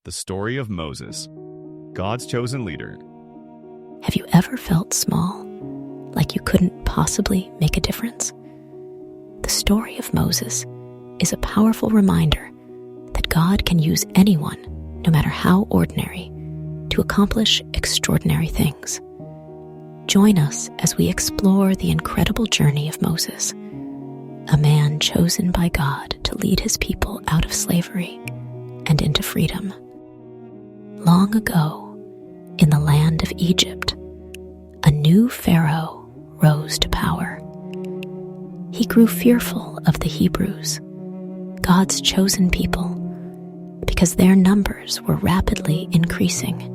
The story of Moses, God's chosen leader. Have you ever felt small, like you couldn't possibly make a difference? The story of Moses is a powerful reminder that God can use anyone, no matter how ordinary, to accomplish extraordinary things. Join us as we explore the incredible journey of Moses, a man chosen by God to lead his people out of slavery and into freedom. Long ago, in the land of Egypt, a new Pharaoh rose to power. He grew fearful of the Hebrews, God's chosen people, because their numbers were rapidly increasing.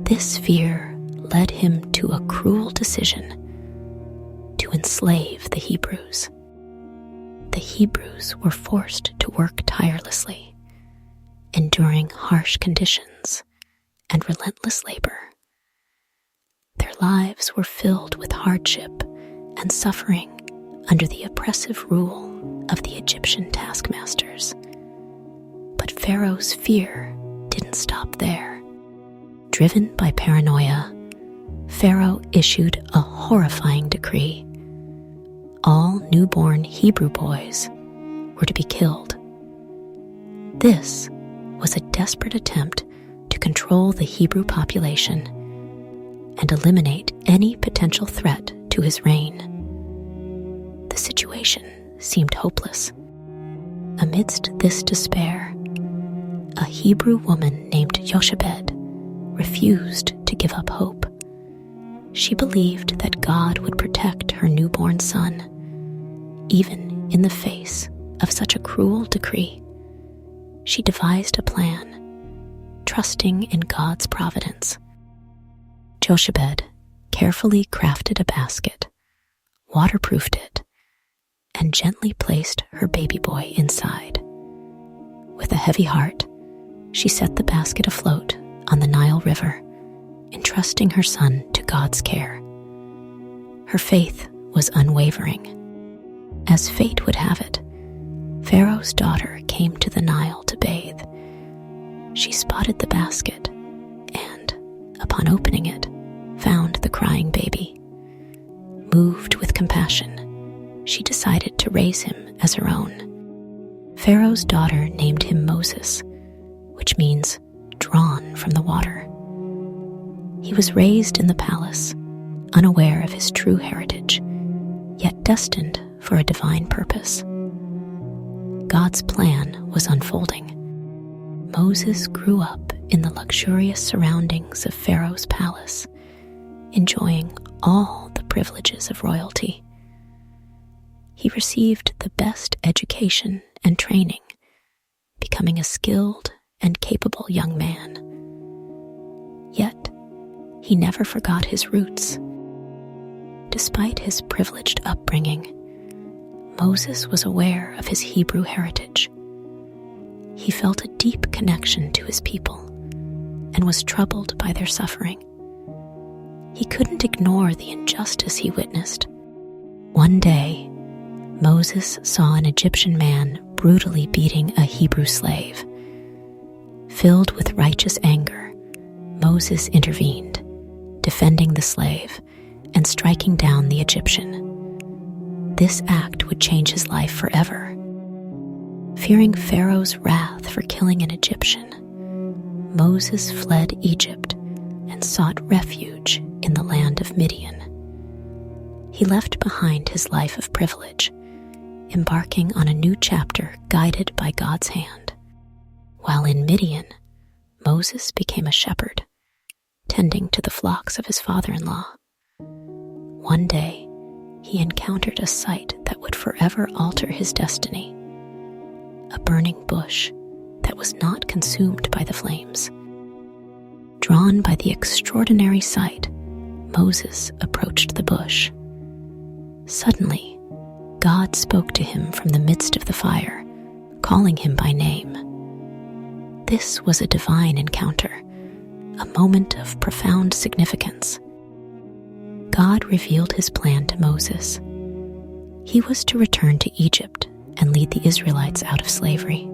This fear led him to a cruel decision to enslave the Hebrews. The Hebrews were forced to work tirelessly, enduring harsh conditions and relentless labor. Their lives were filled with hardship and suffering under the oppressive rule of the Egyptian taskmasters. But Pharaoh's fear didn't stop there. Driven by paranoia, Pharaoh issued a horrifying decree. All newborn Hebrew boys were to be killed. This was a desperate attempt to control the Hebrew population and eliminate any potential threat to his reign. The situation seemed hopeless. Amidst this despair, a Hebrew woman named Jochebed refused to give up hope. She believed that God would protect her newborn son, even in the face of such a cruel decree. She devised a plan, trusting in God's providence. Jochebed carefully crafted a basket, waterproofed it, and gently placed her baby boy inside. With a heavy heart, she set the basket afloat on the Nile River, entrusting her son to God's care. Her faith was unwavering. As fate would have it, Pharaoh's daughter came to the Nile to bathe. She spotted the basket and, upon opening it, found the crying baby. Moved with compassion, she decided to raise him as her own. Pharaoh's daughter named him Moses, which means drawn from the water. He was raised in the palace, unaware of his true heritage, yet destined for a divine purpose. God's plan was unfolding. Moses grew up in the luxurious surroundings of Pharaoh's palace, enjoying all the privileges of royalty. He received the best education and training, becoming a skilled and capable young man. Yet, he never forgot his roots. Despite his privileged upbringing, Moses was aware of his Hebrew heritage. He felt a deep connection to his people and was troubled by their suffering. He couldn't ignore the injustice he witnessed. One day, Moses saw an Egyptian man brutally beating a Hebrew slave. Filled with righteous anger, Moses intervened, defending the slave and striking down the Egyptian. This act would change his life forever. Fearing Pharaoh's wrath for killing an Egyptian, Moses fled Egypt and sought refuge in the land of Midian. He left behind his life of privilege, embarking on a new chapter guided by God's hand. While in Midian, Moses became a shepherd, tending to the flocks of his father-in-law. One day, he encountered a sight that would forever alter his destiny: a burning bush that was not consumed by the flames. Drawn by the extraordinary sight, Moses approached the bush. Suddenly, God spoke to him from the midst of the fire, calling him by name. This was a divine encounter, a moment of profound significance. God revealed his plan to Moses. He was to return to Egypt and lead the Israelites out of slavery.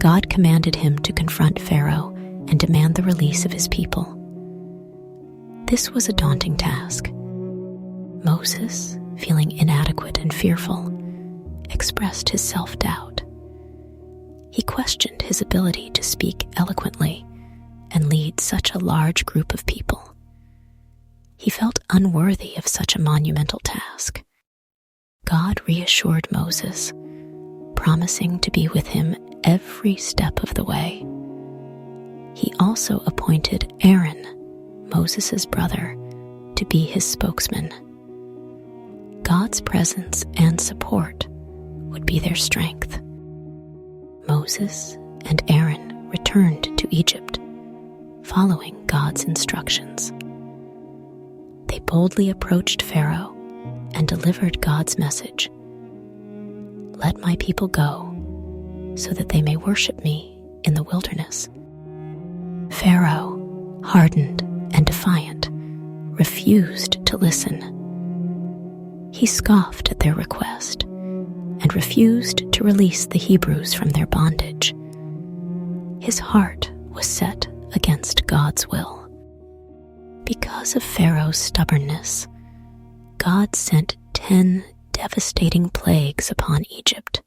God commanded him to confront Pharaoh and demand the release of his people. This was a daunting task. Moses, feeling inadequate and fearful, expressed his self-doubt. He questioned his ability to speak eloquently and lead such a large group of people. He felt unworthy of such a monumental task. God reassured Moses, promising to be with him every step of the way. He also appointed Aaron, Moses' brother, to be his spokesman. God's presence and support would be their strength. Moses and Aaron returned to Egypt, following God's instructions. They boldly approached Pharaoh and delivered God's message. "Let my people go, so that they may worship me in the wilderness." Pharaoh, hardened and defiant, refused to listen. He scoffed at their request and refused to release the Hebrews from their bondage. His heart was set against God's will. Because of Pharaoh's stubbornness, God sent 10 devastating plagues upon Egypt.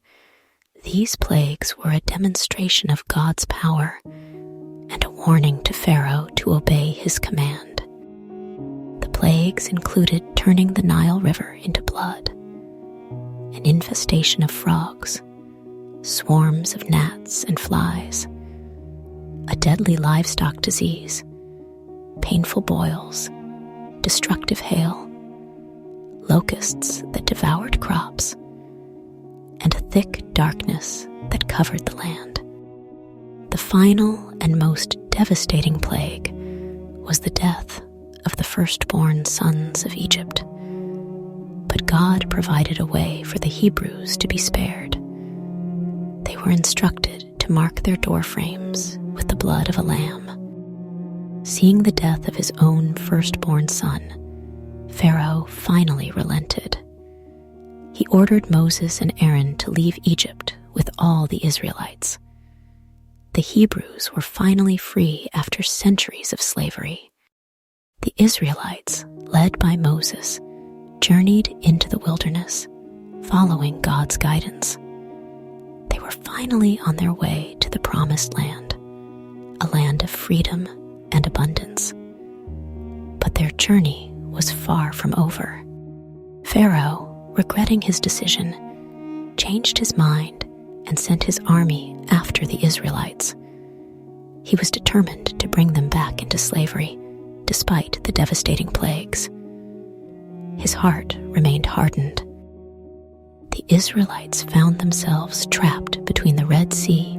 These plagues were a demonstration of God's power and a warning to Pharaoh to obey his command. The plagues included turning the Nile River into blood, an infestation of frogs, swarms of gnats and flies, a deadly livestock disease, painful boils, destructive hail, locusts that devoured crops, and a thick darkness that covered the land. The final and most devastating plague was the death of the firstborn sons of Egypt. But God provided a way for the Hebrews to be spared. They were instructed to mark their door frames with the blood of a lamb. Seeing the death of his own firstborn son, Pharaoh finally relented. He ordered Moses and Aaron to leave Egypt with all the Israelites. The Hebrews were finally free after centuries of slavery. The Israelites, led by Moses, journeyed into the wilderness, following God's guidance. They were finally on their way to the Promised Land, a land of freedom and abundance. But their journey was far from over. Pharaoh, regretting his decision, changed his mind and sent his army after the Israelites. He was determined to bring them back into slavery, despite the devastating plagues. His heart remained hardened. The Israelites found themselves trapped between the Red Sea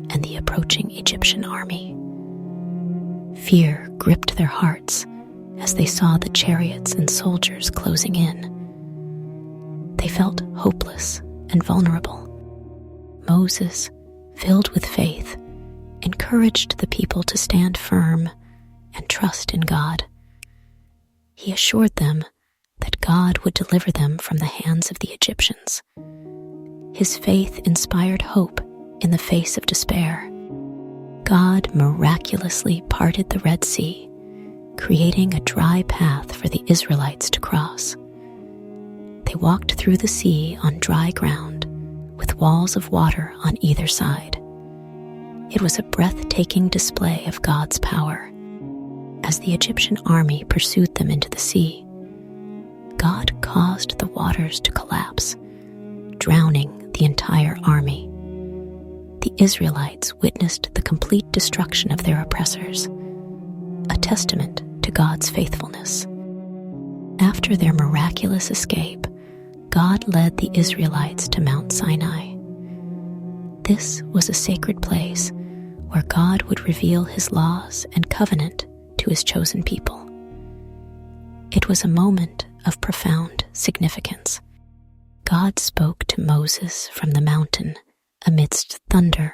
and the approaching Egyptian army. Fear gripped their hearts as they saw the chariots and soldiers closing in. They felt hopeless and vulnerable. Moses, filled with faith, encouraged the people to stand firm and trust in God. He assured them that God would deliver them from the hands of the Egyptians. His faith inspired hope in the face of despair. God miraculously parted the Red Sea, creating a dry path for the Israelites to cross. They walked through the sea on dry ground, with walls of water on either side. It was a breathtaking display of God's power. As the Egyptian army pursued them into the sea, God caused the waters to collapse, drowning the entire army. The Israelites witnessed the complete destruction of their oppressors, a testament to God's faithfulness. After their miraculous escape, God led the Israelites to Mount Sinai. This was a sacred place where God would reveal his laws and covenant to his chosen people. It was a moment of profound significance. God spoke to Moses from the mountain amidst thunder,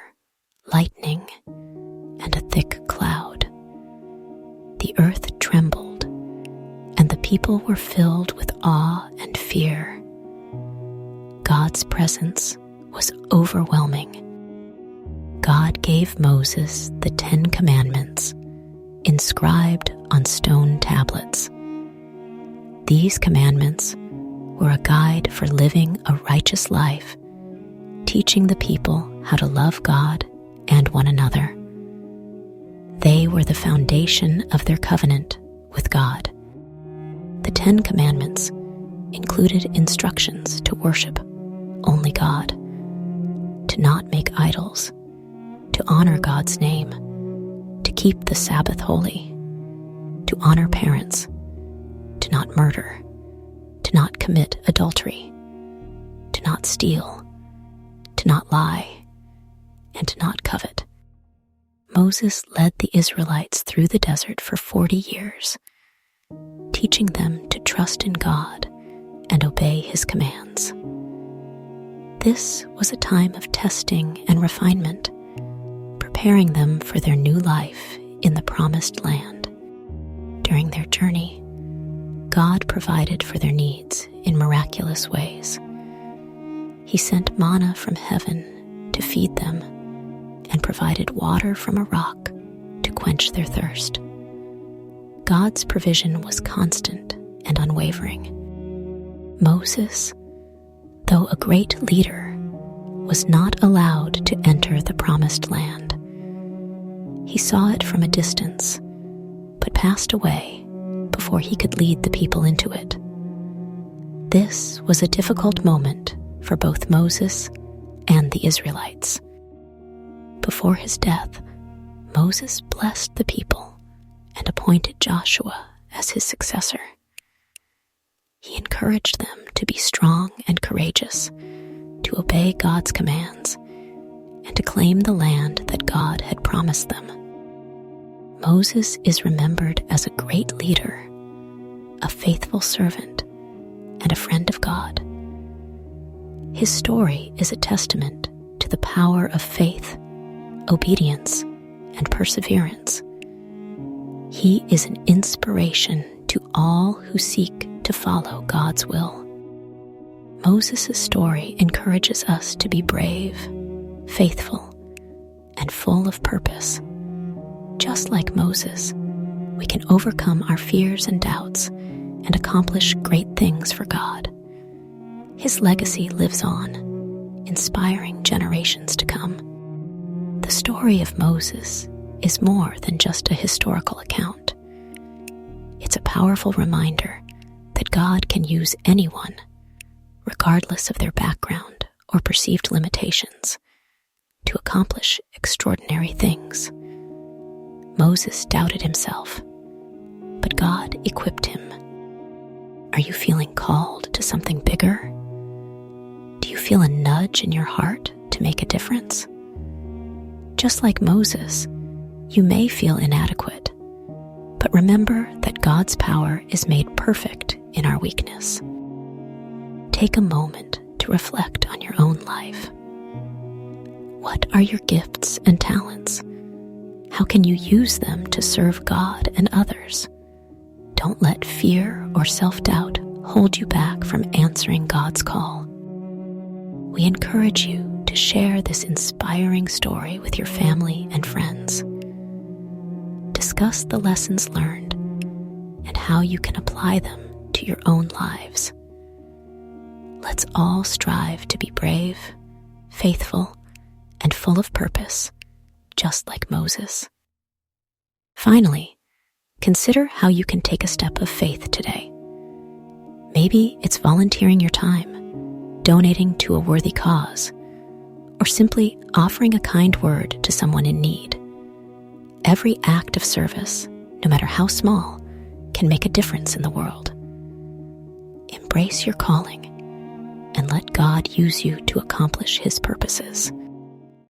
lightning, and a thick cloud. The earth trembled, and the people were filled with awe and fear. God's presence was overwhelming. God gave Moses the 10 Commandments inscribed on stone tablets. These commandments were a guide for living a righteous life, teaching the people how to love God and one another. They were the foundation of their covenant with God. The 10 Commandments included instructions to worship only God, to not make idols, to honor God's name, to keep the Sabbath holy, to honor parents, to not murder, to not commit adultery, to not steal, to not lie, and to not covet. Moses led the Israelites through the desert for 40 years, teaching them to trust in God and obey his commands. This was a time of testing and refinement, preparing them for their new life in the promised land. During their journey, God provided for their needs in miraculous ways. He sent manna from heaven to feed them and provided water from a rock to quench their thirst. God's provision was constant and unwavering. Moses, though a great leader, was not allowed to enter the promised land. He saw it from a distance, but passed away before he could lead the people into it. This was a difficult moment for both Moses and the Israelites. Before his death, Moses blessed the people and appointed Joshua as his successor. He encouraged them to be strong and courageous, to obey God's commands, and to claim the land that God had promised them. Moses is remembered as a great leader, a faithful servant, and a friend of God. His story is a testament to the power of faith, obedience, and perseverance. He is an inspiration to all who seek to follow God's will. Moses' story encourages us to be brave, faithful, and full of purpose. Just like Moses, we can overcome our fears and doubts and accomplish great things for God. His legacy lives on, inspiring generations to come. The story of Moses is more than just a historical account. It's a powerful reminder that God can use anyone, regardless of their background or perceived limitations, to accomplish extraordinary things. Moses doubted himself, but God equipped him. Are you feeling called to something bigger? Do you feel a nudge in your heart to make a difference? Just like Moses, you may feel inadequate, but remember that God's power is made perfect in our weakness. Take a moment to reflect on your own life. What are your gifts and talents? How can you use them to serve God and others? Don't let fear or self-doubt hold you back from answering God's call. We encourage you to share this inspiring story with your family and friends. Discuss the lessons learned and how you can apply them to your own lives. Let's all strive to be brave, faithful, and full of purpose, just like Moses. Finally, consider how you can take a step of faith today. Maybe it's volunteering your time, donating to a worthy cause, or simply offering a kind word to someone in need. Every act of service, no matter how small, can make a difference in the world. Embrace your calling and let God use you to accomplish his purposes.